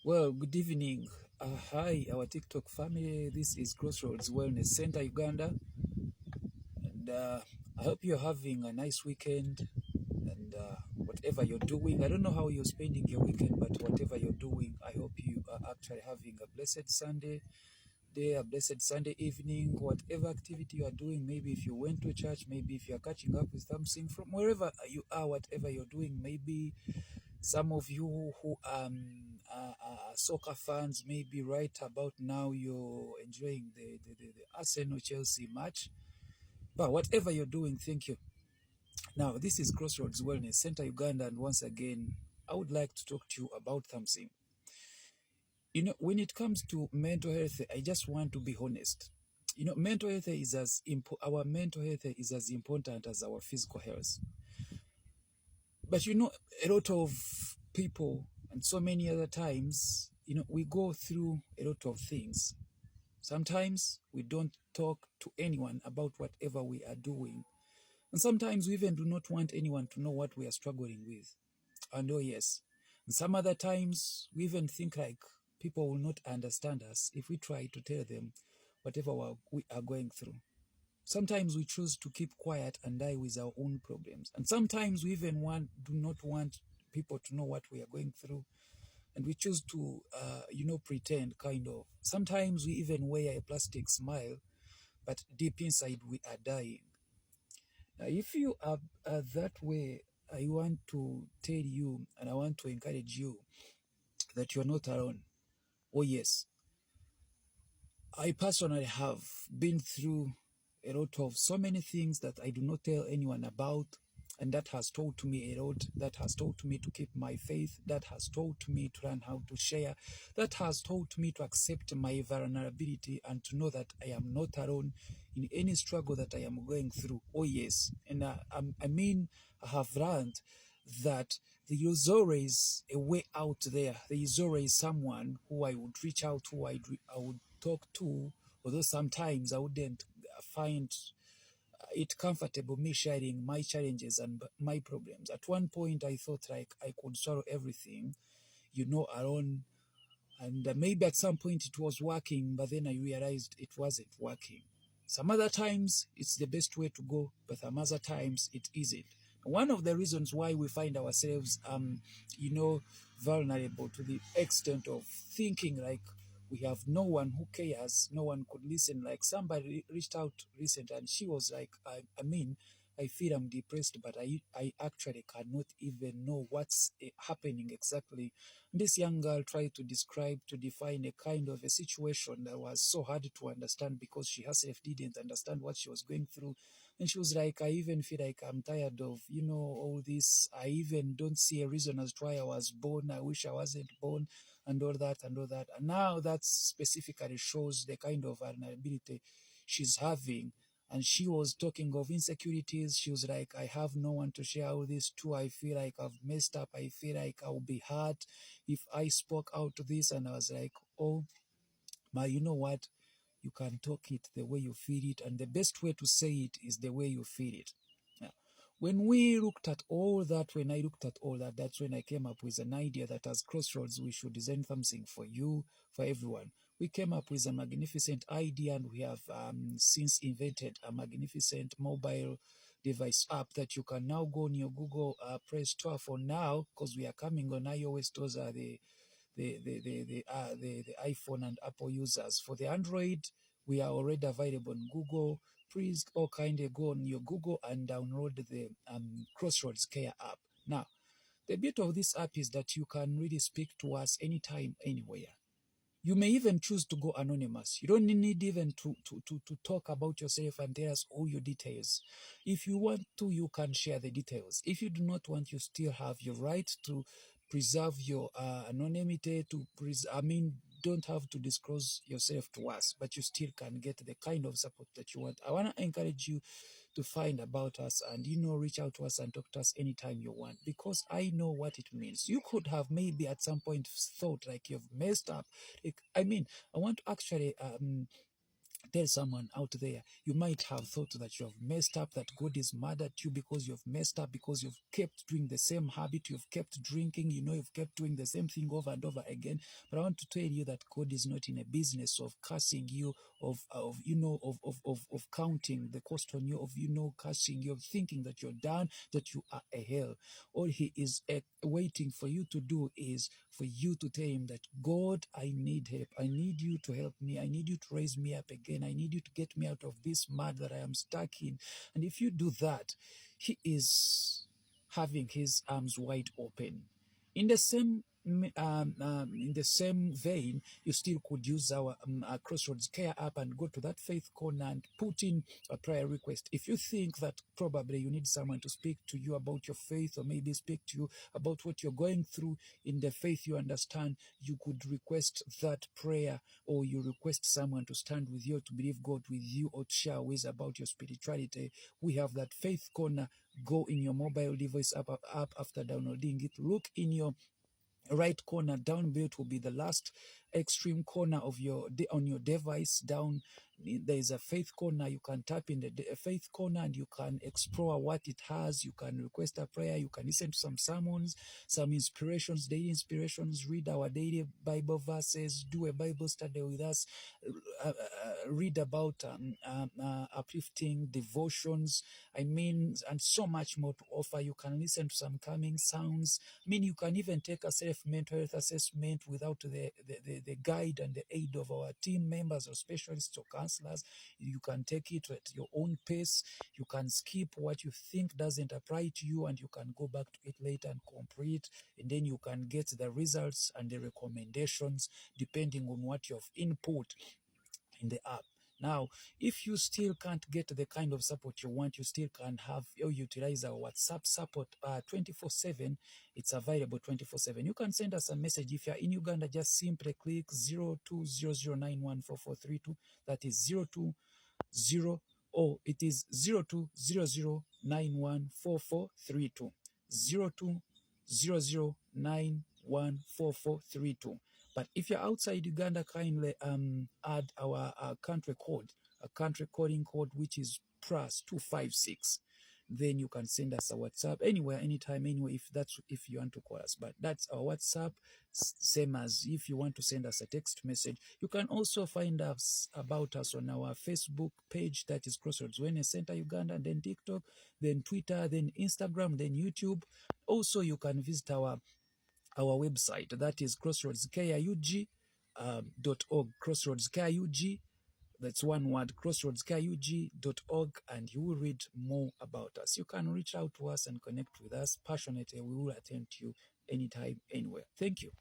Well, good evening. Hi, our TikTok family. This is Crossroads Wellness Center, Uganda. And I hope you're having a nice weekend. And whatever you're doing, I don't know how you're spending your weekend, but whatever you're doing, I hope you are actually having a blessed Sunday day, a blessed Sunday evening, whatever activity you are doing. Maybe if you went to church, maybe if you're catching up with something from wherever you are, whatever you're doing, maybe some of you who are soccer fans, maybe right about now you're enjoying the Arsenal Chelsea match. But whatever you're doing, thank you. Now, this is Crossroads Wellness Center Uganda, and once again, I would like to talk to you about something. When it comes to mental health, I just want to be honest. Mental health is our mental health is as important as our physical health. But a lot of people and so many other times, we go through a lot of things. Sometimes we don't talk to anyone about whatever we are doing. And sometimes we even do not want anyone to know what we are struggling with. And oh, yes. And some other times we even think like people will not understand us if we try to tell them whatever we are going through. Sometimes we choose to keep quiet and die with our own problems. And sometimes we even do not want people to know what we are going through. And we choose to, pretend kind of. Sometimes we even wear a plastic smile, but deep inside we are dying. Now, if you are that way, I want to tell you and I want to encourage you that you're not alone. Oh, yes. I personally have been through a lot of so many things that I do not tell anyone about. And that has taught me a lot. That has taught me to keep my faith. That has taught me to learn how to share. That has taught me to accept my vulnerability and to know that I am not alone in any struggle that I am going through. Oh, yes. And I have learned that there is always a way out there. There is always someone who I would reach out to, I would talk to, although sometimes I wouldn't find it comfortable me sharing my challenges and my problems. At one point, I thought like I could swallow everything, alone. And maybe at some point it was working, but then I realized it wasn't working. Some other times it's the best way to go, but some other times it isn't. One of the reasons why we find ourselves, vulnerable to the extent of thinking like we have no one who cares, no one could listen. Like somebody reached out recent and she was like, I feel I'm depressed, but I actually cannot even know what's happening exactly. This young girl tried to define a kind of a situation that was so hard to understand because she herself didn't understand what she was going through. And she was like, I even feel like I'm tired of, all this. I even don't see a reason as to why I was born. I wish I wasn't born and all that and all that. And now that specifically shows the kind of vulnerability she's having. And she was talking of insecurities. She was like, I have no one to share all this to. I feel like I've messed up. I feel like I'll be hurt if I spoke out to this. And I was like, oh, but you know what? You can talk it the way you feel it. And the best way to say it is the way you feel it. Now, when I looked at all that, that's when I came up with an idea that as Crossroads, we should design something for you, for everyone. We came up with a magnificent idea, and we have since invented a magnificent mobile device app that you can now go on your Google Play Store for now, because we are coming on iOS. Those are the iPhone and Apple users. For the Android, we are already available on Google. Please all kindly go on your Google and download the Crossroads Care app. Now, the beauty of this app is that you can really speak to us anytime, anywhere. You may even choose to go anonymous. You don't need even to talk about yourself and tell us all your details. If you want to, you can share the details. If you do not want, you still have your right to preserve your anonymity, don't have to disclose yourself to us, but you still can get the kind of support that you want. I want to encourage you to find about us and reach out to us and talk to us anytime you want, because I know what it means. You could have maybe at some point thought like you've messed up. I want to actually tell someone out there. You might have thought that you have messed up, that God is mad at you because you've messed up, because you've kept doing the same habit, you've kept drinking, you've kept doing the same thing over and over again. But I want to tell you that God is not in a business of cursing you, of counting the cost on you, of cursing you, of thinking that you're done, that you are a hell. All He is waiting for you to do is for you to tell Him that, God, I need help. I need you to help me. I need you to raise me up again. I need you to get me out of this mud that I am stuck in. And if you do that, He is having His arms wide open. In the same vein, you still could use our Crossroads Care app and go to that faith corner and put in a prayer request. If you think that probably you need someone to speak to you about your faith, or maybe speak to you about what you're going through in the faith you understand, you could request that prayer, or you request someone to stand with you, to believe God with you, or to share ways about your spirituality. We have that faith corner. Go in your mobile device app after downloading it. Look in your right corner down below. It will be the last extreme corner of on your device. Down there is a faith corner. You can tap in the faith corner and you can explore what it has. You can request a prayer. You can listen to some sermons, some inspirations, daily inspirations, read our daily Bible verses, do a Bible study with us, read about uplifting devotions, and so much more to offer. You can listen to some calming sounds. You can even take a self-mental health assessment without the guide and the aid of our team members or specialists or counselors. You can take it at your own pace. You can skip what you think doesn't apply to you, and you can go back to it later and complete. And then you can get the results and the recommendations depending on what you've input in the app. Now, if you still can't get the kind of support you want, you still can have or utilize our WhatsApp support 24/7. It's available 24/7. You can send us a message. If you're in Uganda, just simply click 0200914432. That is 020, it is 0200914432. 0200914432. But if you're outside Uganda, kindly add our country code, a country coding code, which is +256. Then you can send us a WhatsApp anywhere, anytime, anywhere, if you want to call us. But that's our WhatsApp, same as if you want to send us a text message. You can also find us about us on our Facebook page, that is Crossroads Wellness Center Uganda, then TikTok, then Twitter, then Instagram, then YouTube. Also, you can visit our website, that is crossroadskiug.org. Crossroads KIUG, that's one word, crossroadskiug.org, and you will read more about us. You can reach out to us and connect with us passionately. We will attend to you anytime, anywhere. Thank you.